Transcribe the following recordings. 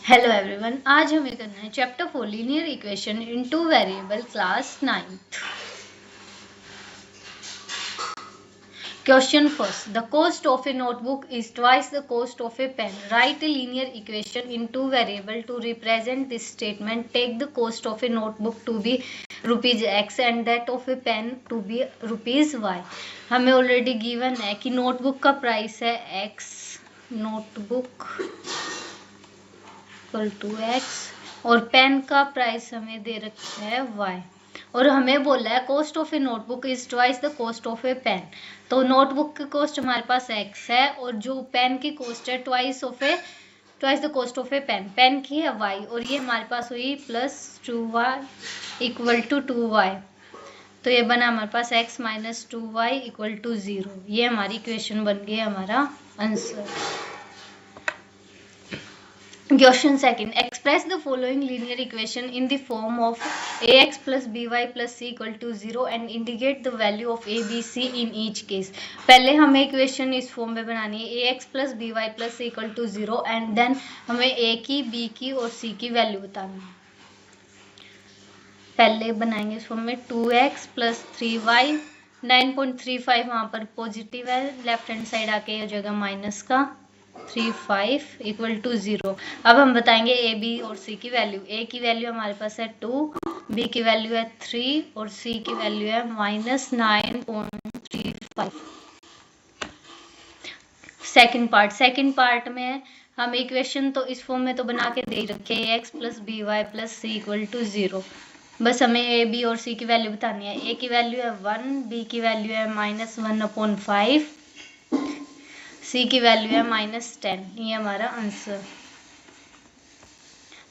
Hello everyone, आज हमें करना है chapter 4 linear equation in two variable class 9th। Question first, the cost of a notebook is twice the cost of a pen. Write a linear equation in two variable to represent this statement. Take the cost of a notebook to be ₹X and that of a pen to be ₹Y। हमें already given है कि notebook का price है X, notebook to X, और pen का price हमें दे रखा है Y, और हमें बोला है cost of a notebook is twice the cost of a pen. तो नोटबुक की कॉस्ट हमारे पास X है और जो पेन की कॉस्ट है twice the cost of a pen, pen की है Y, और ये हमारे पास हुई +2y = 2y। तो ये बना हमारे पास X - 2y = 0। ये हमारी इक्वेशन बन गई, हमारा answer. Question second, express the following linear equation in the form of ax plus by plus c = 0 and indicate the value of a, b, c in each case। पहले हमें equation इस form में बनानी है ax plus by plus c = 0 and then हमें a की, b की और c की वैल्यू बतानी है। पहले बनाएंगे इस फॉर्म में 2x plus 3y, 9.35 वहाँ पर पॉजिटिव है, लेफ्ट हैंड साइड आके हो जाएगा माइनस का 35 = 0। अब हम बताएंगे ए, बी और सी की वैल्यू। ए की वैल्यू हमारे पास है 2, बी की वैल्यू है 3 और सी की वैल्यू है -9.35। सेकंड पार्ट में हम इक्वेशन तो इस फॉर्म में तो बना के दे रखे हैं x plus by plus c = 0। बस हमें ए, बी और सी की वैल्यू बतानी है। ए की वैल्यू है 1, बी की वैल्यू है -1/5, सी की वैल्यू है -10। ये हमारा आंसर।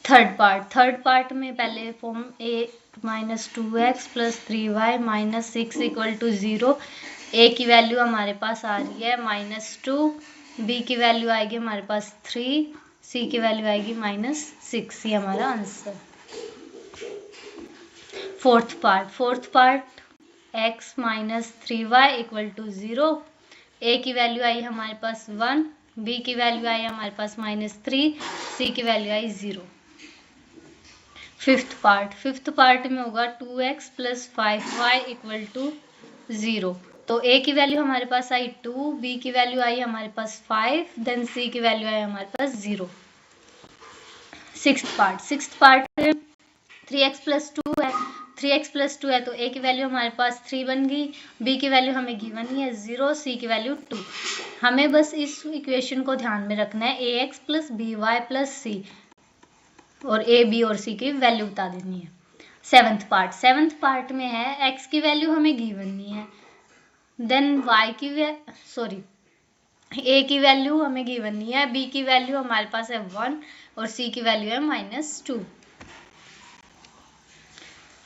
थर्ड पार्ट में पहले form a -2x plus 3y - 6 = 0। a की वैल्यू हमारे पास आ रही है -2, b की वैल्यू आएगी हमारे पास 3, c की वैल्यू आएगी -6। ये हमारा answer. Fourth part x - 3y = 0। a की वैल्यू आई हमारे पास 1, b की वैल्यू आई हमारे पास -3, c की वैल्यू आई 0। फिफ्थ पार्ट में होगा 2x plus 5y = 0। तो a की वैल्यू हमारे पास आई 2, b की वैल्यू आई हमारे पास 5, देन c की वैल्यू आई हमारे पास 0। सिक्स्थ पार्ट 3x plus 2 है, 3x plus 2 है तो a की वैल्यू हमारे पास 3 बन गई, b की वैल्यू हमें गिवन ही है 0, c की वैल्यू 2। हमें बस इस इक्वेशन को ध्यान में रखना है, ax plus by plus c, और a, b और c की वैल्यू बता देनी है। सेवंथ पार्ट में है x की वैल्यू हमें गिवन नहीं है, देन a की वैल्यू हमें गिवन नहीं है, b की वैल्यू हमारे पास है 1 और c की वैल्यू है -2।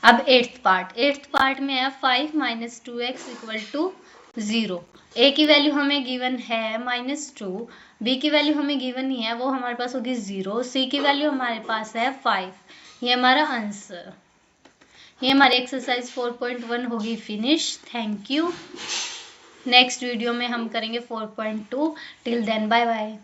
अब एट्थ पार्ट में है 5 - 2x = 0। a की वैल्यू हमें गिवन है -2, b की वैल्यू हमें गिवन नहीं है, वो हमारे पास होगी 0, c की वैल्यू हमारे पास है 5। ये हमारा आंसर। ये हमारी एक्सरसाइज 4.1 होगी finish. Thank you. Next video में हम करेंगे 4.2। Till then bye bye.